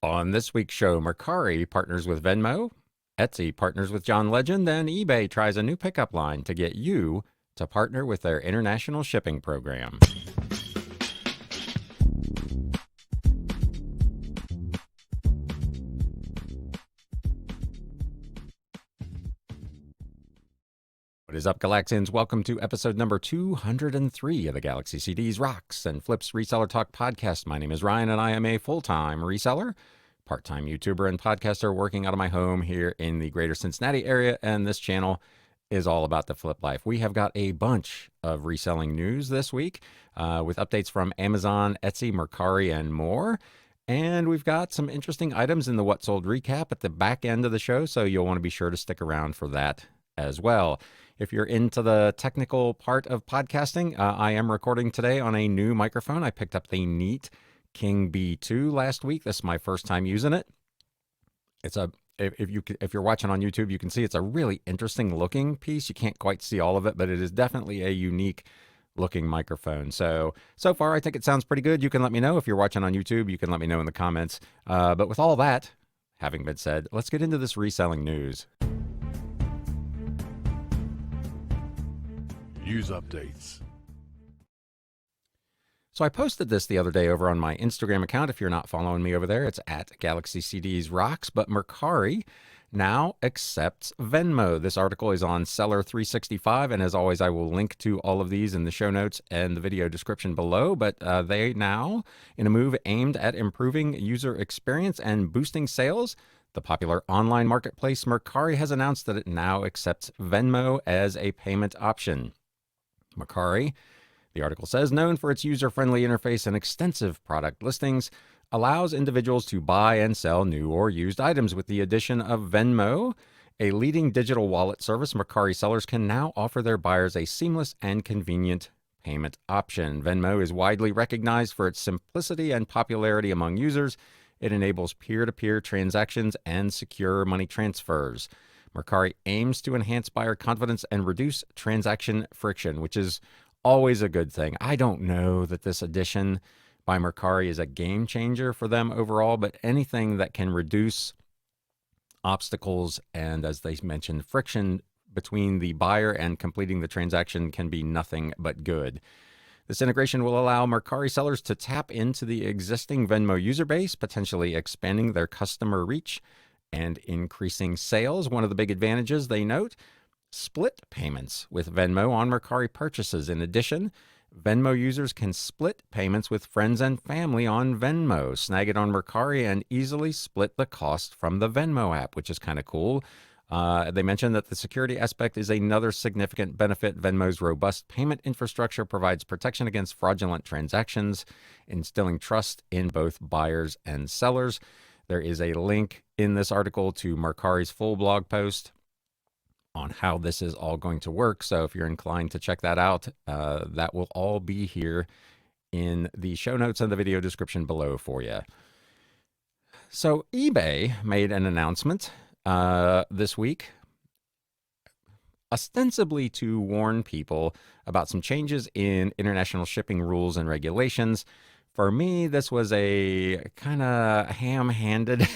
On this week's show, Mercari partners with Venmo, Etsy partners with John Legend, and eBay tries a new pickup line to get you to partner with their international shipping program. What is up, Galaxians? Welcome to episode number 203 of the Galaxy CDs, Rocks, and Flips Reseller Talk podcast. My name is Ryan, and I am a full-time reseller, part-time YouTuber, and podcaster working out of my home here in the greater Cincinnati area, and this channel is all about the flip life. We have got a bunch of reselling news this week with updates from Amazon, Etsy, Mercari, and more. And we've got some interesting items in the What Sold recap at the back end of the show, so you'll want to be sure to stick around for that as well. If you're into the technical part of podcasting, I am recording today on a new microphone. I picked up the Neat King B2 last week. This is my first time using it. If you're watching on YouTube, you can see it's a really interesting looking piece. You can't quite see all of it, but it is definitely a unique looking microphone. So far, I think it sounds pretty good. You can let me know if you're watching on YouTube. You can let me know in the comments. But with all that having been said, let's get into this reselling news. News updates. So I posted this the other day over on my Instagram account. If you're not following me over there, it's at Galaxy CDs Rocks. But Mercari now accepts Venmo. This article is on Seller 365, and as always, I will link to all of these in the show notes and the video description below. But they now, in a move aimed at improving user experience and boosting sales, the popular online marketplace Mercari has announced that it now accepts Venmo as a payment option. Mercari, the article says, known for its user-friendly interface and extensive product listings, allows individuals to buy and sell new or used items. With the addition of Venmo, a leading digital wallet service, Mercari sellers can now offer their buyers a seamless and convenient payment option. Venmo is widely recognized for its simplicity and popularity among users. It enables peer-to-peer transactions and secure money transfers. Mercari aims to enhance buyer confidence and reduce transaction friction, which is always a good thing. I don't know that this addition by Mercari is a game changer for them overall, but anything that can reduce obstacles and, as they mentioned, friction between the buyer and completing the transaction can be nothing but good. This integration will allow Mercari sellers to tap into the existing Venmo user base, potentially expanding their customer reach and increasing sales. One of the big advantages, they note, split payments with Venmo on Mercari purchases. In addition, Venmo users can split payments with friends and family on Venmo, snag it on Mercari, and easily split the cost from the Venmo app, which is kind of cool. They mentioned that the security aspect is another significant benefit. Venmo's robust payment infrastructure provides protection against fraudulent transactions, instilling trust in both buyers and sellers. There is a link in this article to Mercari's full blog post on how this is all going to work. So if you're inclined to check that out, that will all be here in the show notes and the video description below for you. So eBay made an announcement this week, ostensibly to warn people about some changes in international shipping rules and regulations. For me, this was a kind of ham-handed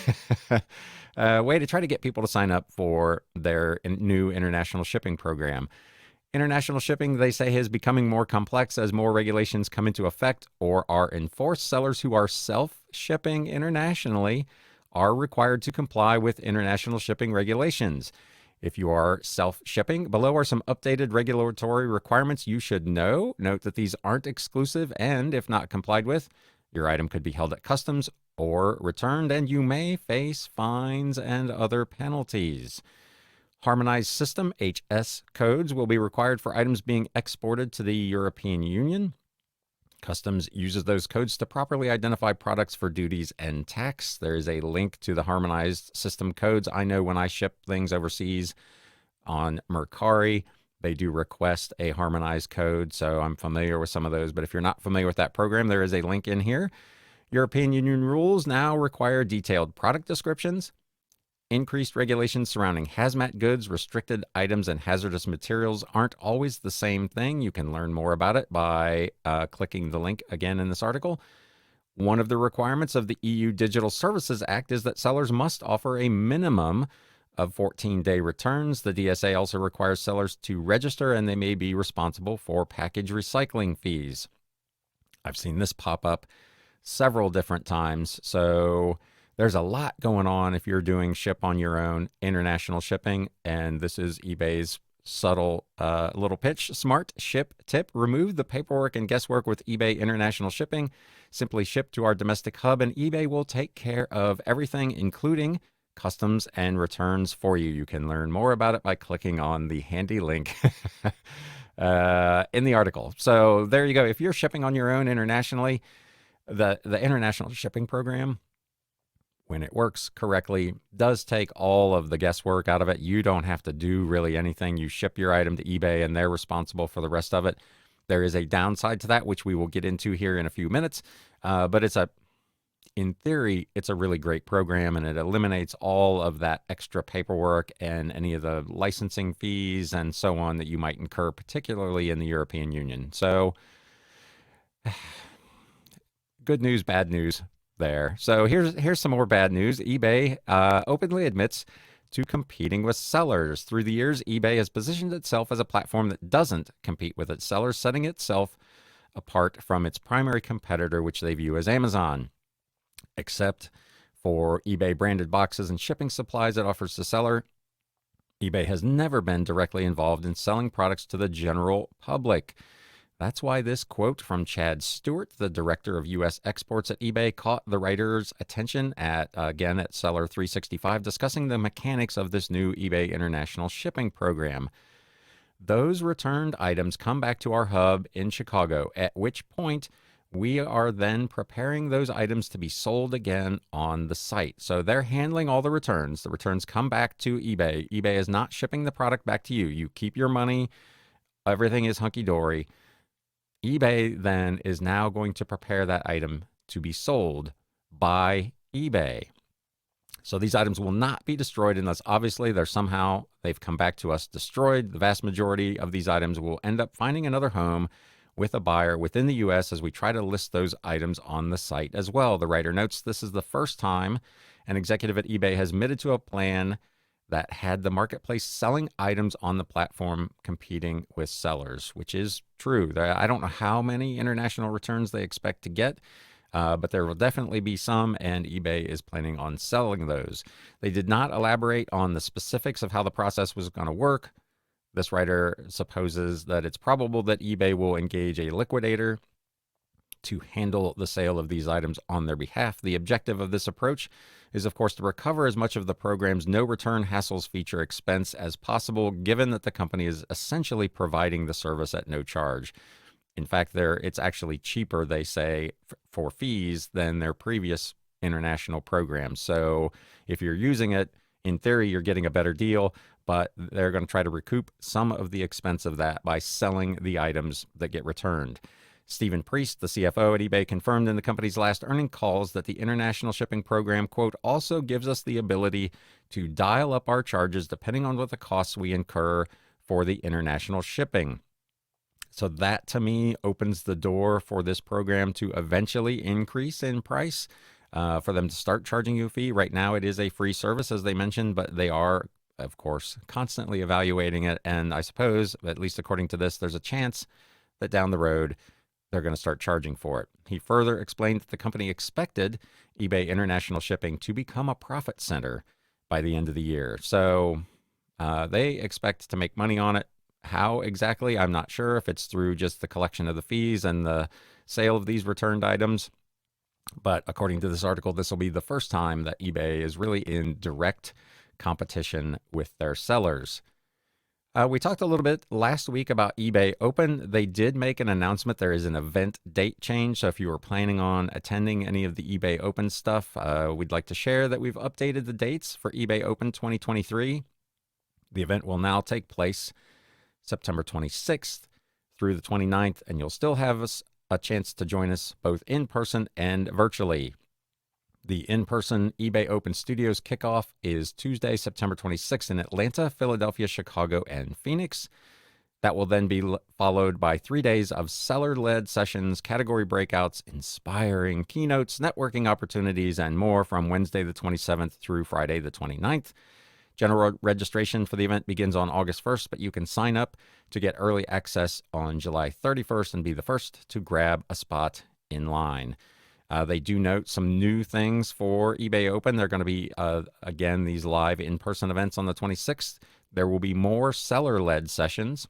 way to try to get people to sign up for their new international shipping program. International shipping, they say, is becoming more complex as more regulations come into effect or are enforced. Sellers who are self-shipping internationally are required to comply with international shipping regulations. If you are self-shipping, below are some updated regulatory requirements you should know. Note that these aren't exclusive, and if not complied with, your item could be held at customs or returned, and you may face fines and other penalties. Harmonized System HS codes will be required for items being exported to the European Union. Customs uses those codes to properly identify products for duties and tax. There is a link to the harmonized system codes. I know when I ship things overseas on Mercari, they do request a harmonized code, so I'm familiar with some of those. But if you're not familiar with that program, there is a link in here. European Union rules now require detailed product descriptions. Increased regulations surrounding hazmat goods, restricted items, and hazardous materials aren't always the same thing. You can learn more about it by clicking the link again in this article. One of the requirements of the EU Digital Services Act is that sellers must offer a minimum of 14-day returns. The DSA also requires sellers to register, and they may be responsible for package recycling fees. I've seen this pop up several different times. So there's a lot going on if you're doing ship on your own international shipping. And this is eBay's subtle little pitch. Smart ship tip: remove the paperwork and guesswork with eBay International Shipping. Simply ship to our domestic hub and eBay will take care of everything, including customs and returns for you. You can learn more about it by clicking on the handy link in the article. So there you go. If you're shipping on your own internationally, the international shipping program, when it works correctly, does take all of the guesswork out of it. You don't have to do really anything. You ship your item to eBay and they're responsible for the rest of it. There is a downside to that, which we will get into here in a few minutes. But in theory, it's a really great program, and it eliminates all of that extra paperwork and any of the licensing fees and so on that you might incur, particularly in the European Union. So good news, bad news there. So here's some more bad news. eBay openly admits to competing with sellers. Through the years, eBay has positioned itself as a platform that doesn't compete with its sellers, setting itself apart from its primary competitor, which they view as Amazon. Except for eBay branded boxes and shipping supplies it offers the seller, eBay has never been directly involved in selling products to the general public. That's why this quote from Chad Stewart, the director of U.S. exports at eBay, caught the writer's attention at Seller 365, discussing the mechanics of this new eBay international shipping program. Those returned items come back to our hub in Chicago, at which point we are then preparing those items to be sold again on the site. So they're handling all the returns. The returns come back to eBay. eBay is not shipping the product back to you. You keep your money. Everything is hunky-dory. eBay then is now going to prepare that item to be sold by eBay. So these items will not be destroyed unless obviously they've come back to us destroyed. The vast majority of these items will end up finding another home with a buyer within the U.S. as we try to list those items on the site as well. The writer notes this is the first time an executive at eBay has admitted to a plan that had the marketplace selling items on the platform competing with sellers, which is true. I don't know how many international returns they expect to get, but there will definitely be some, and eBay is planning on selling those. They did not elaborate on the specifics of how the process was going to work. This writer supposes that it's probable that eBay will engage a liquidator to handle the sale of these items on their behalf. The objective of this approach is, of course, to recover as much of the program's no return hassles feature expense as possible, given that the company is essentially providing the service at no charge. In fact, it's actually cheaper, they say, for fees than their previous international programs. So if you're using it, in theory, you're getting a better deal, but they're going to try to recoup some of the expense of that by selling the items that get returned. Stephen Priest, the CFO at eBay, confirmed in the company's last earnings calls that the international shipping program, quote, also gives us the ability to dial up our charges depending on what the costs we incur for the international shipping. So that, to me, opens the door for this program to eventually increase in price, for them to start charging you a fee. Right now, it is a free service, as they mentioned, but they are, of course, constantly evaluating it. And I suppose, at least according to this, there's a chance that down the road, they're going to start charging for it. He further explained that the company expected eBay International Shipping to become a profit center by the end of the year. So they expect to make money on it. How exactly? I'm not sure, if it's through just the collection of the fees and the sale of these returned items. But according to this article, this will be the first time that eBay is really in direct competition with their sellers. We talked a little bit last week about eBay Open. They did make an announcement. There is an event date change. So if you were planning on attending any of the eBay Open stuff, we'd like to share that we've updated the dates for eBay Open 2023. The event will now take place September 26th through the 29th, and you'll still have a chance to join us both in person and virtually. The in-person eBay Open Studios kickoff is Tuesday, September 26th in Atlanta, Philadelphia, Chicago, and Phoenix. That will then be followed by 3 days of seller-led sessions, category breakouts, inspiring keynotes, networking opportunities, and more from Wednesday the 27th through Friday the 29th. General registration for the event begins on August 1st, but you can sign up to get early access on July 31st and be the first to grab a spot in line. They do note some new things for eBay Open. They're going to be, again, these live in-person events on the 26th. There will be more seller-led sessions.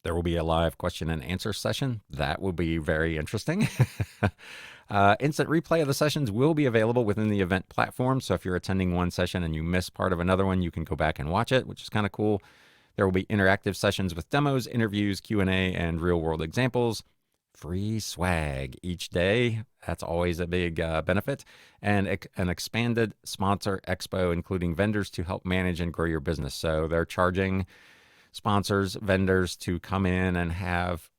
There will be a live question and answer session. That will be very interesting. Instant replay of the sessions will be available within the event platform. So if you're attending one session and you miss part of another one, you can go back and watch it, which is kind of cool. There will be interactive sessions with demos, interviews, Q&A, and real-world examples. Free swag each day. That's always a big benefit. And an expanded sponsor expo, including vendors to help manage and grow your business. So they're charging sponsors, vendors to come in and have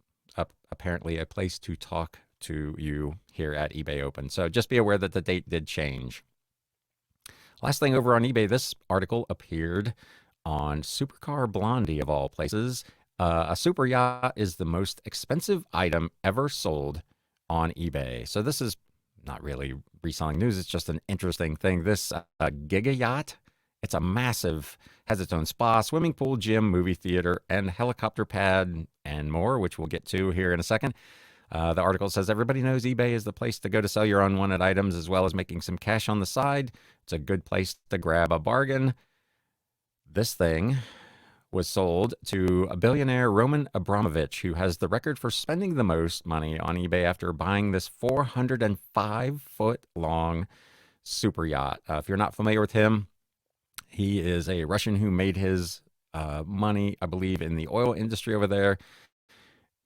apparently a place to talk to you here at eBay Open. So just be aware that the date did change. Last thing over on eBay, this article appeared on Supercar Blondie of all places. A super yacht is the most expensive item ever sold on eBay. So this is not really reselling news. It's just an interesting thing. This Giga yacht, it's a massive, has its own spa, swimming pool, gym, movie theater, and helicopter pad and more, which we'll get to here in a second. The article says everybody knows eBay is the place to go to sell your unwanted items as well as making some cash on the side. It's a good place to grab a bargain. This thing was sold to a billionaire Roman Abramovich, who has the record for spending the most money on eBay after buying this 405-foot-long super yacht. If you're not familiar with him, he is a Russian who made his money, I believe, in the oil industry over there,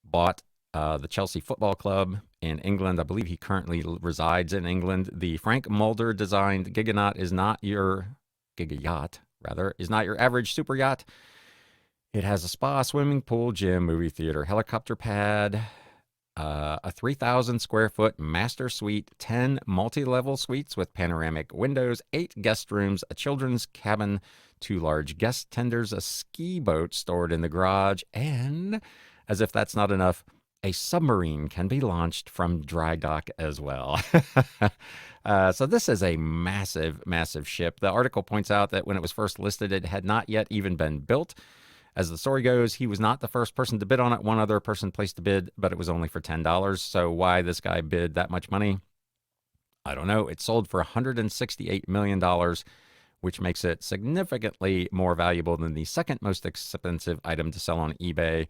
bought the Chelsea Football Club in England. I believe he currently resides in England. The Frank Mulder designed Giga yacht is not your average super yacht. It has a spa, swimming pool, gym, movie theater, helicopter pad, a 3,000 square foot master suite, 10 multi-level suites with panoramic windows, 8 guest rooms, a children's cabin, 2 large guest tenders, a ski boat stored in the garage, and, as if that's not enough, a submarine can be launched from dry dock as well. So this is a massive, massive ship. The article points out that when it was first listed, it had not yet even been built. As the story goes, he was not the first person to bid on it. One other person placed a bid, but it was only for $10. So why this guy bid that much money? I don't know. It sold for $168 million, which makes it significantly more valuable than the second most expensive item to sell on eBay,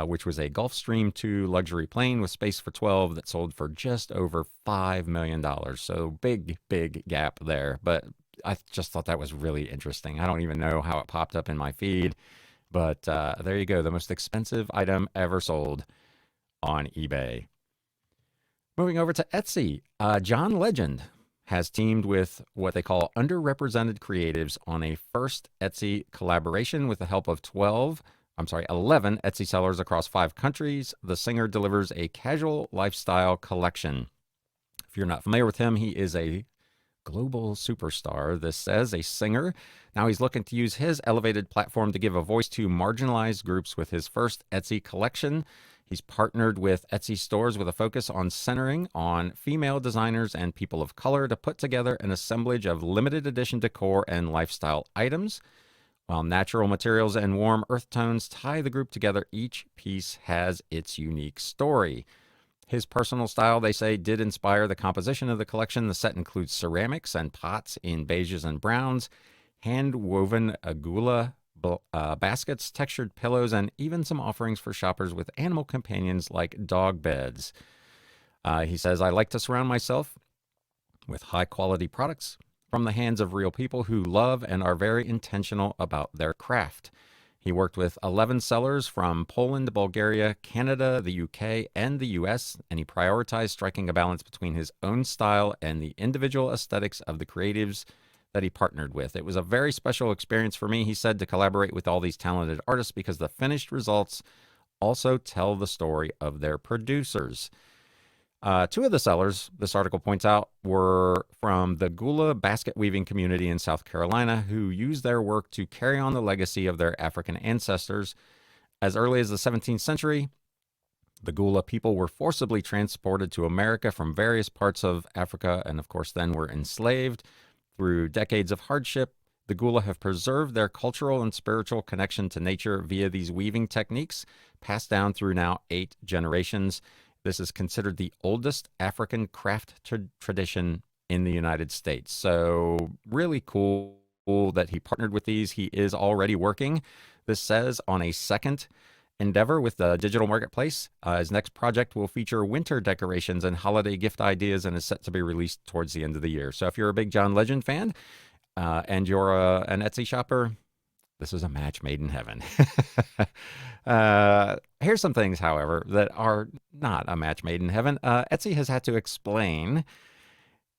which was a Gulfstream II luxury plane with space for 12 that sold for just over $5 million. So big, big gap there. But I just thought that was really interesting. I don't even know how it popped up in my feed. But there you go, the most expensive item ever sold on eBay. Moving over to Etsy, John Legend has teamed with what they call underrepresented creatives on a first Etsy collaboration with the help of 11 Etsy sellers across 5 countries. The singer delivers a casual lifestyle collection. If you're not familiar with him, he is a global superstar, this says, a singer. Now he's looking to use his elevated platform to give a voice to marginalized groups with his first Etsy collection. He's partnered with Etsy stores with a focus on centering on female designers and people of color to put together an assemblage of limited edition decor and lifestyle items. While natural materials and warm earth tones tie the group together, each piece has its unique story. His personal style, they say, did inspire the composition of the collection. The set includes ceramics and pots in beiges and browns, hand-woven agula baskets, textured pillows, and even some offerings for shoppers with animal companions like dog beds. He says, I like to surround myself with high-quality products from the hands of real people who love and are very intentional about their craft. He worked with 11 sellers from Poland, Bulgaria, Canada, the UK, and the US, and he prioritized striking a balance between his own style and the individual aesthetics of the creatives that he partnered with. It was a very special experience for me, he said, to collaborate with all these talented artists because the finished results also tell the story of their producers. 2 of the sellers, this article points out, were from the Gula basket weaving community in South Carolina, who used their work to carry on the legacy of their African ancestors. As early as the 17th century, the Gula people were forcibly transported to America from various parts of Africa and, of course, then were enslaved. Through decades of hardship, the Gula have preserved their cultural and spiritual connection to nature via these weaving techniques, passed down through now 8 generations. This is considered the oldest African craft tradition in the United States. So really cool that he partnered with these. He is already working, this says, on a second endeavor with the digital marketplace. His next project will feature winter decorations and holiday gift ideas and is set to be released towards the end of the year. So if you're a big John Legend fan and you're an Etsy shopper, this is a match made in heaven. Here's some things, however, that are not a match made in heaven. Etsy has had to explain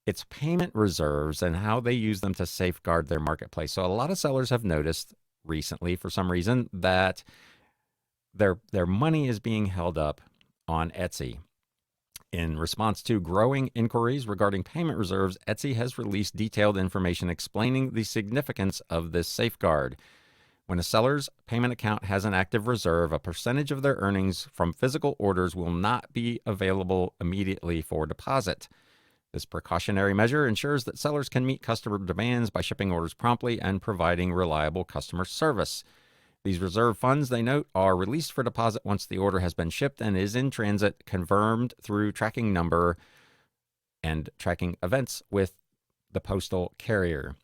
its payment reserves and how they use them to safeguard their marketplace. So a lot of sellers have noticed recently, for some reason, that their money is being held up on Etsy. In response to growing inquiries regarding payment reserves, Etsy has released detailed information explaining the significance of this safeguard. When a seller's payment account has an active reserve, a percentage of their earnings from physical orders will not be available immediately for deposit. This precautionary measure ensures that sellers can meet customer demands by shipping orders promptly and providing reliable customer service. These reserve funds, they note, are released for deposit once the order has been shipped and is in transit, confirmed through tracking number and tracking events with the postal carrier.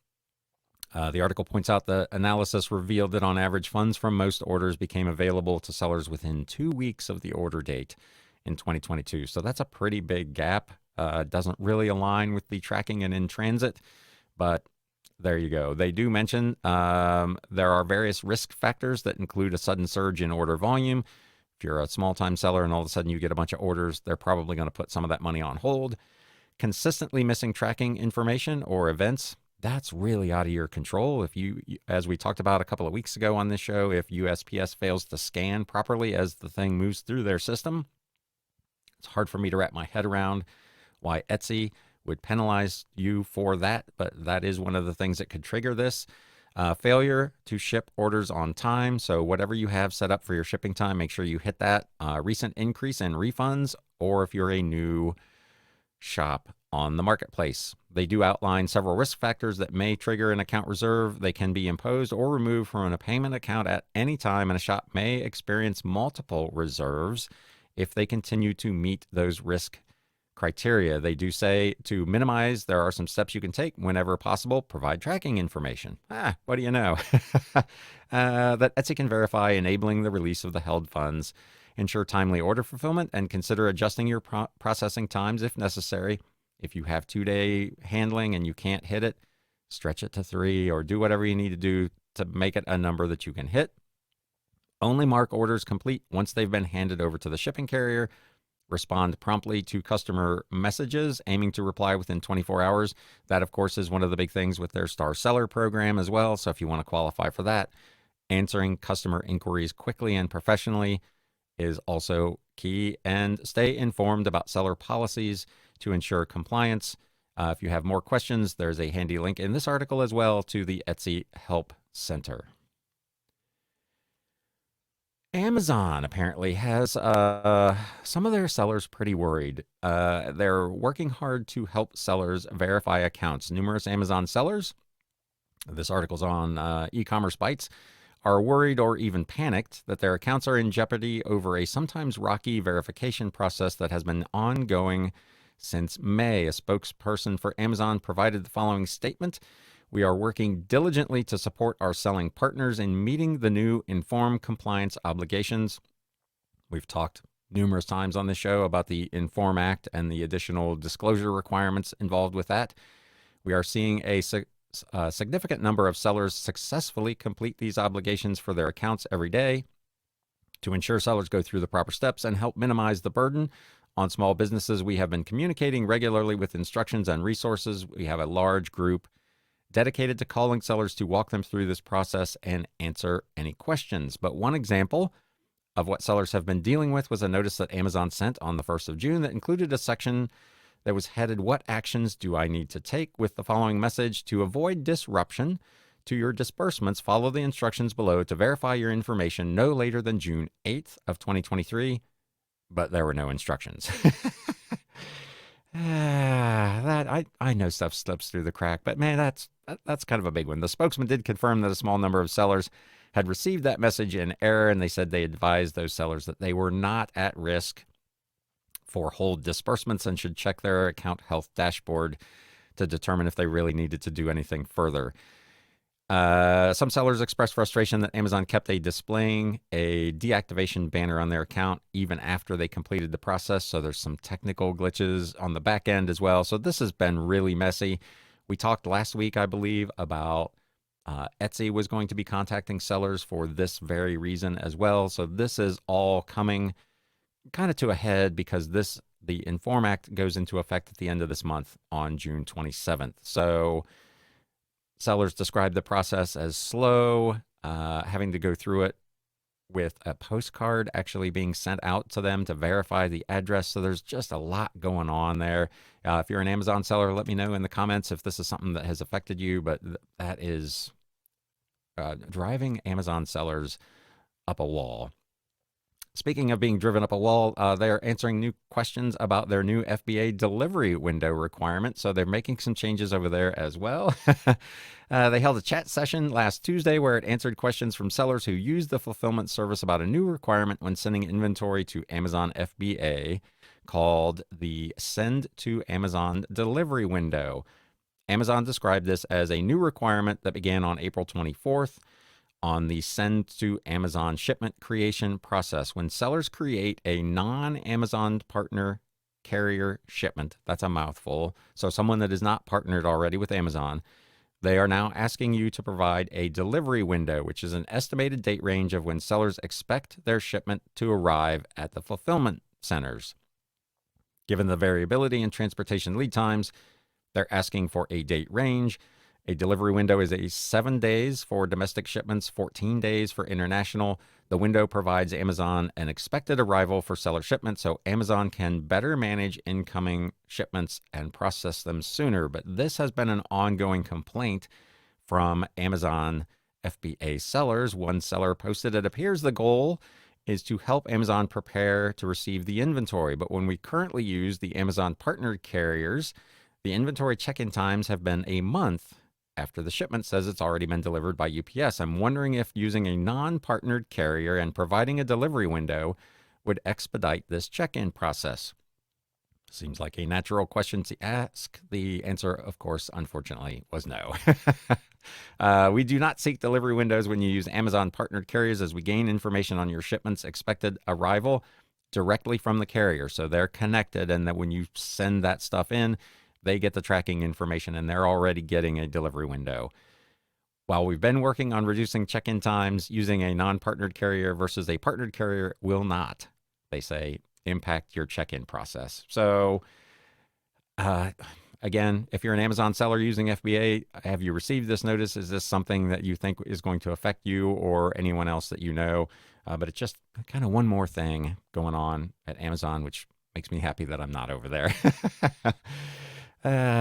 The article points out the analysis revealed that on average, funds from most orders became available to sellers within 2 weeks of the order date in 2022. So that's a pretty big gap. Doesn't really align with the tracking and in transit, but there you go. They do mention there are various risk factors that include a sudden surge in order volume. If you're a small-time seller and all of a sudden you get a bunch of orders, they're probably going to put some of that money on hold. Consistently missing tracking information or events, that's really out of your control. If you, as we talked about a couple of weeks ago on this show, if USPS fails to scan properly as the thing moves through their system, it's hard for me to wrap my head around why Etsy would penalize you for that, but that is one of the things that could trigger this. Failure to ship orders on time. So whatever you have set up for your shipping time, make sure you hit that. Recent increase in refunds, or if you're a new shop on the marketplace. They do outline several risk factors that may trigger an account reserve. They can be imposed or removed from a payment account at any time, and a shop may experience multiple reserves if they continue to meet those risk criteria. They do say to minimize, there are some steps you can take whenever possible. Provide tracking information. What do you know? That Etsy can verify, enabling the release of the held funds, ensure timely order fulfillment, and consider adjusting your processing times if necessary. If you have 2-day handling and you can't hit it, stretch it to 3 or do whatever you need to do to make it a number that you can hit. Only mark orders complete once they've been handed over to the shipping carrier. Respond promptly to customer messages, aiming to reply within 24 hours. That, of course, is one of the big things with their Star Seller program as well. So if you want to qualify for that, answering customer inquiries quickly and professionally is also key. And stay informed about seller policies to ensure compliance. If you have more questions, there's a handy link in this article as well to the Etsy Help Center. Amazon apparently has some of their sellers pretty worried. They're working hard to help sellers verify accounts. Numerous Amazon sellers, this article's on e-commerce bites, are worried or even panicked that their accounts are in jeopardy over a sometimes rocky verification process that has been ongoing since May. A spokesperson for Amazon provided the following statement: "We are working diligently to support our selling partners in meeting the new Inform compliance obligations." We've talked numerous times on this show about the Inform Act and the additional disclosure requirements involved with that. We are seeing a significant number of sellers successfully complete these obligations for their accounts every day. To ensure sellers go through the proper steps and help minimize the burden on small businesses, we have been communicating regularly with instructions and resources. We have a large group dedicated to calling sellers to walk them through this process and answer any questions. But one example of what sellers have been dealing with was a notice that Amazon sent on the 1st of June that included a section that was headed, "What actions do I need to take?" with the following message: "To avoid disruption to your disbursements, follow the instructions below to verify your information no later than June 8th of 2023, but there were no instructions. I know stuff slips through the crack, but man, that's kind of a big one. The spokesman did confirm that a small number of sellers had received that message in error, and they said they advised those sellers that they were not at risk for hold disbursements and should check their account health dashboard to determine if they really needed to do anything further. Some sellers expressed frustration that Amazon kept displaying a deactivation banner on their account even after they completed the process. So there's some technical glitches on the back end as well. So this has been really messy. We talked last week, I believe, about Etsy was going to be contacting sellers for this very reason as well. So this is all coming kind of to a head because the Inform Act goes into effect at the end of this month on June 27th. So sellers describe the process as slow, having to go through it with a postcard actually being sent out to them to verify the address. So there's just a lot going on there. If you're an Amazon seller, let me know in the comments if this is something that has affected you, but that is driving Amazon sellers up a wall. Speaking of being driven up a wall, they're answering new questions about their new FBA delivery window requirement. So they're making some changes over there as well. They held a chat session last Tuesday where it answered questions from sellers who use the fulfillment service about a new requirement when sending inventory to Amazon FBA called the Send to Amazon delivery window. Amazon described this as a new requirement that began on April 24th. On the Send to Amazon shipment creation process. When sellers create a non-Amazon partner carrier shipment, that's a mouthful, so someone that is not partnered already with Amazon, they are now asking you to provide a delivery window, which is an estimated date range of when sellers expect their shipment to arrive at the fulfillment centers. Given the variability in transportation lead times, they're asking for a date range. A delivery window is 7 days for domestic shipments, 14 days for international. The window provides Amazon an expected arrival for seller shipments, so Amazon can better manage incoming shipments and process them sooner. But this has been an ongoing complaint from Amazon FBA sellers. One seller posted, "It appears the goal is to help Amazon prepare to receive the inventory. But when we currently use the Amazon partnered carriers, the inventory check-in times have been a month after the shipment says it's already been delivered by UPS. I'm wondering if using a non-partnered carrier and providing a delivery window would expedite this check-in process." Seems like a natural question to ask. The answer, of course, unfortunately, was no. We do not seek delivery windows when you use Amazon partnered carriers, as we gain information on your shipment's expected arrival directly from the carrier. So they're connected, and that when you send that stuff in, they get the tracking information and they're already getting a delivery window. While we've been working on reducing check-in times, using a non-partnered carrier versus a partnered carrier will not, they say, impact your check-in process. So again, if you're an Amazon seller using FBA, have you received this notice? Is this something that you think is going to affect you or anyone else that you know? But it's just kind of one more thing going on at Amazon, which makes me happy that I'm not over there.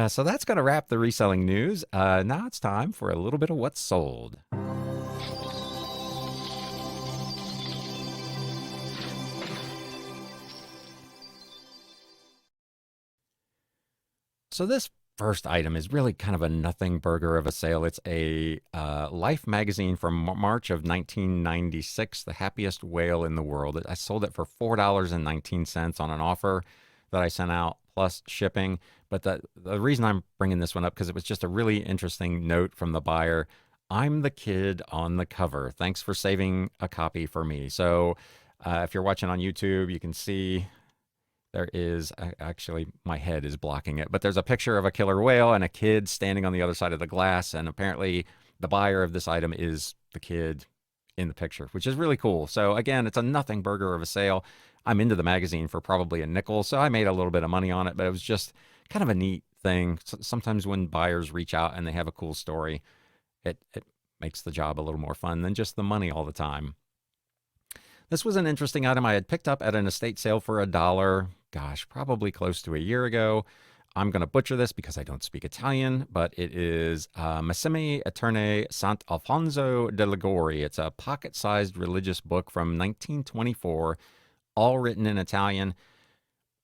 So that's going to wrap the reselling news. Now it's time for a little bit of what's sold. So this first item is really kind of a nothing burger of a sale. It's a Life magazine from March of 1996, The Happiest Whale in the World. I sold it for $4.19 on an offer that I sent out, plus shipping. But the reason I'm bringing this one up, because it was just a really interesting note from the buyer. "I'm the kid on the cover. Thanks for saving a copy for me." So if you're watching on YouTube, you can see there is, actually my head is blocking it, but there's a picture of a killer whale and a kid standing on the other side of the glass. And apparently the buyer of this item is the kid in the picture, which is really cool. So again, it's a nothing burger of a sale. I'm into the magazine for probably a nickel, so I made a little bit of money on it, but it was just kind of a neat thing. Sometimes when buyers reach out and they have a cool story, it makes the job a little more fun than just the money all the time. This was an interesting item I had picked up at an estate sale for $1, gosh, probably close to a year ago. I'm going to butcher this because I don't speak Italian, but it is Massime Eterne Sant'Alfonso de Liguori. It's a pocket-sized religious book from 1924, all written in Italian.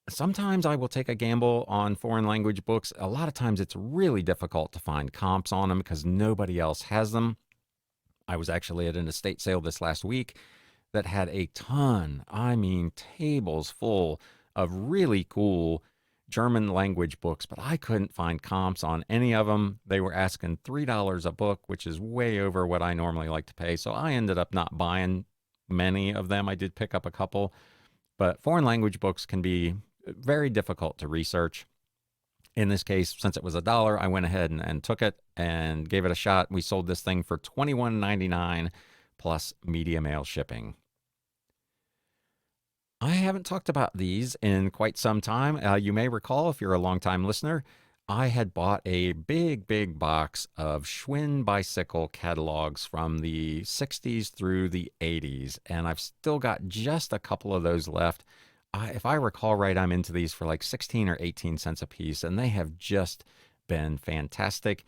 Sometimes I will take a gamble on foreign language books. A lot of times it's really difficult to find comps on them because nobody else has them. I was actually at an estate sale this last week that had a ton, I mean, tables full of really cool German language books, but I couldn't find comps on any of them. They were asking $3 a book, which is way over what I normally like to pay. So I ended up not buying many of them. I did pick up a couple, but foreign language books can be very difficult to research. In this case, since it was $1, I went ahead and took it and gave it a shot. We sold this thing for $21.99 plus media mail shipping. I haven't talked about these in quite some time. You may recall, if you're a longtime listener, I had bought a big box of Schwinn bicycle catalogs from the 60s through the 80s, and I've still got just a couple of those left. If I recall right, I'm into these for like 16 or 18 cents a piece, and they have just been fantastic.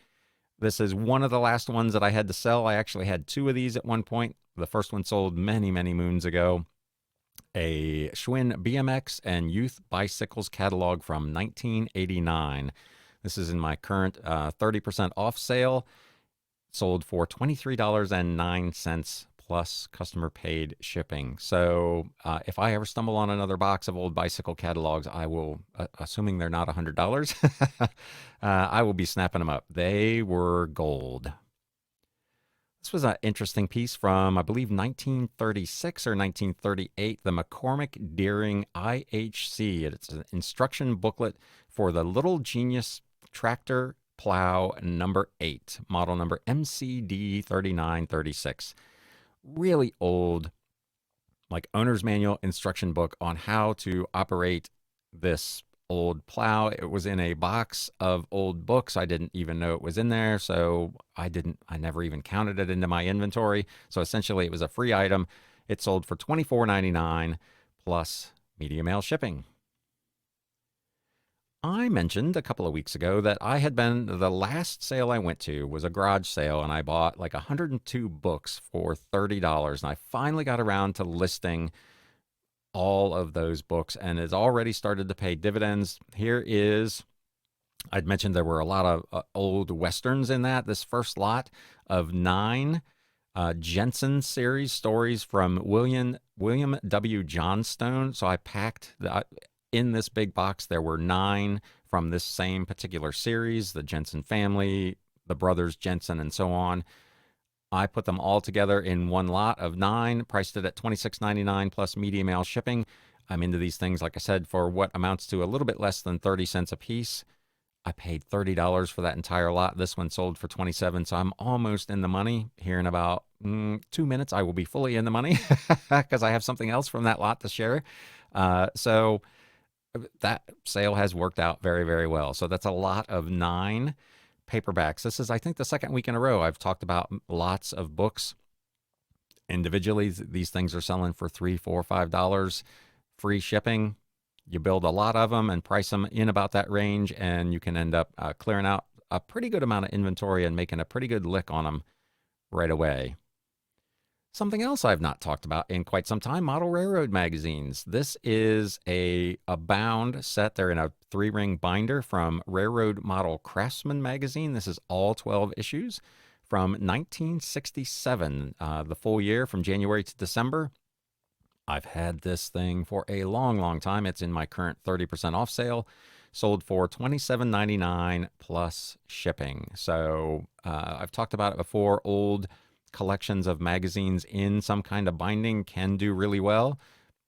This is one of the last ones that I had to sell. I actually had two of these at one point. The first one sold many moons ago. A Schwinn BMX and Youth Bicycles catalog from 1989. This is in my current 30% off sale. Sold for $23.09 plus customer paid shipping. So if I ever stumble on another box of old bicycle catalogs, I will, assuming they're not $100, I will be snapping them up. They were gold. This was an interesting piece from, I believe, 1936 or 1938, the McCormick IHC. It's an instruction booklet for the Little Genius Tractor Plow number 8, model number MCD 3936. Really old, like owner's manual instruction book on how to operate this old plow. It was in a box of old books. I didn't even know it was in there, so I never even counted it into my inventory. So essentially it was a free item. It sold for $24.99 plus media mail shipping. I mentioned a couple of weeks ago that the last sale I went to was a garage sale, and I bought like 102 books for $30, and I finally got around to listing all of those books, and it's already started to pay dividends. I'd mentioned there were a lot of old Westerns in that. This first lot of 9 Jensen series stories from William W. Johnstone. So I packed in this big box, there were 9 from this same particular series, the Jensen family, the brothers Jensen, and so on. I put them all together in one lot of 9, priced it at $26.99 plus media mail shipping. I'm into these things, like I said, for what amounts to a little bit less than 30 cents a piece. I paid $30 for that entire lot. This one sold for $27, so I'm almost in the money. Here in about 2 minutes, I will be fully in the money because I have something else from that lot to share. So that sale has worked out very well. So that's a lot of 9 paperbacks. This is, I think, the second week in a row I've talked about lots of books. Individually, these things are selling for $3, $4, $5, free shipping. You build a lot of them and price them in about that range, and you can end up clearing out a pretty good amount of inventory and making a pretty good lick on them right away. Something else I've not talked about in quite some time, model railroad magazines. This is a bound set. They're in a 3-ring binder from Railroad Model Craftsman magazine. This is all 12 issues from 1967, the full year from January to December. I've had this thing for a long time. It's in my current 30% off sale. Sold for $27.99 plus shipping. So I've talked about it before. Old collections of magazines in some kind of binding can do really well.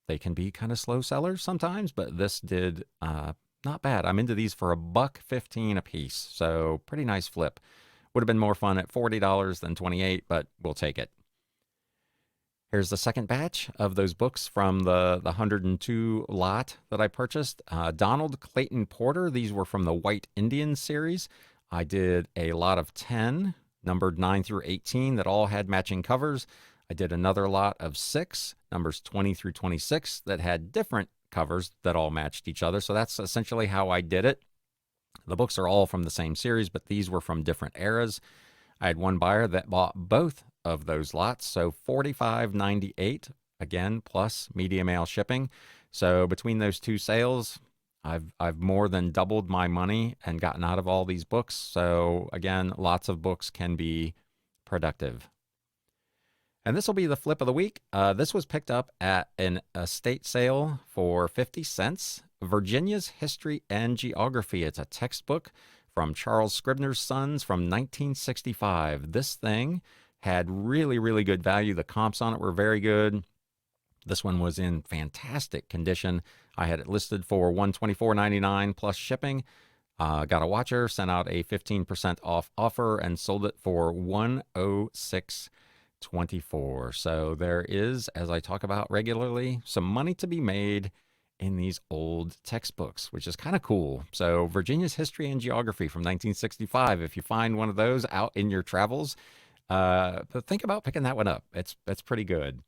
They can be kind of slow sellers sometimes, but this did not bad. I'm into these for $1.15 a piece, so pretty nice flip. Would have been more fun at $40 than $28, but we'll take it. Here's the second batch of those books from the 102 lot that I purchased. Donald Clayton Porter. These were from the White Indian series. I did a lot of 10, numbered 9 through 18, that all had matching covers. I did another lot of 6, numbers 20 through 26, that had different covers that all matched each other. So that's essentially how I did it. The books are all from the same series, but these were from different eras. I had one buyer that bought both of those lots, so $45.98, again, plus media mail shipping. So between those two sales, I've more than doubled my money and gotten out of all these books. So again, lots of books can be productive. And this will be the flip of the week. This was picked up at an estate sale for 50 cents. Virginia's History and Geography. It's a textbook from Charles Scribner's Sons from 1965. This thing had really, really good value. The comps on it were very good. This one was in fantastic condition. I had it listed for $124.99 plus shipping. Got a watcher, sent out a 15% off offer, and sold it for $106.24. So there is, as I talk about regularly, some money to be made in these old textbooks, which is kind of cool. So Virginia's History and Geography from 1965. If you find one of those out in your travels, think about picking that one up. It's pretty good.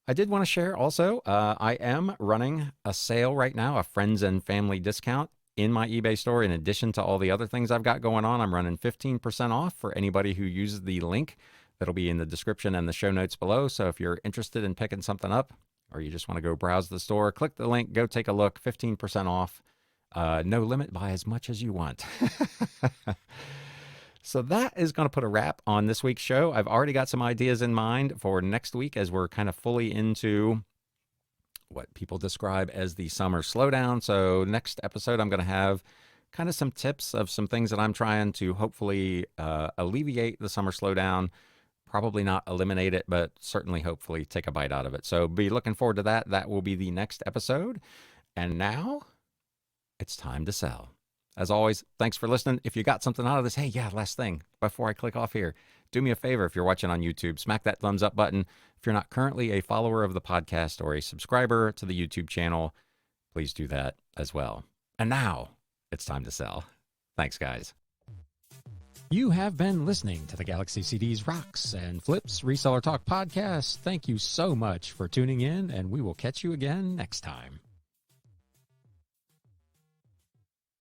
I did want to share also, I am running a sale right now, a friends and family discount in my eBay store. In addition to all the other things I've got going on, I'm running 15% off for anybody who uses the link that'll be in the description and the show notes below. So if you're interested in picking something up, or you just want to go browse the store, click the link, go take a look, 15% off. No limit, buy as much as you want. So that is going to put a wrap on this week's show. I've already got some ideas in mind for next week as we're kind of fully into what people describe as the summer slowdown. So next episode, I'm going to have kind of some tips of some things that I'm trying to hopefully alleviate the summer slowdown. Probably not eliminate it, but certainly hopefully take a bite out of it. So be looking forward to that. That will be the next episode. And now it's time to sell. As always, thanks for listening. If you got something out of this, hey, yeah, last thing before I click off here, do me a favor. If you're watching on YouTube, smack that thumbs up button. If you're not currently a follower of the podcast or a subscriber to the YouTube channel, please do that as well. And now it's time to sell. Thanks, guys. You have been listening to the Galaxy CDs Rocks and Flips Reseller Talk podcast. Thank you so much for tuning in, and we will catch you again next time.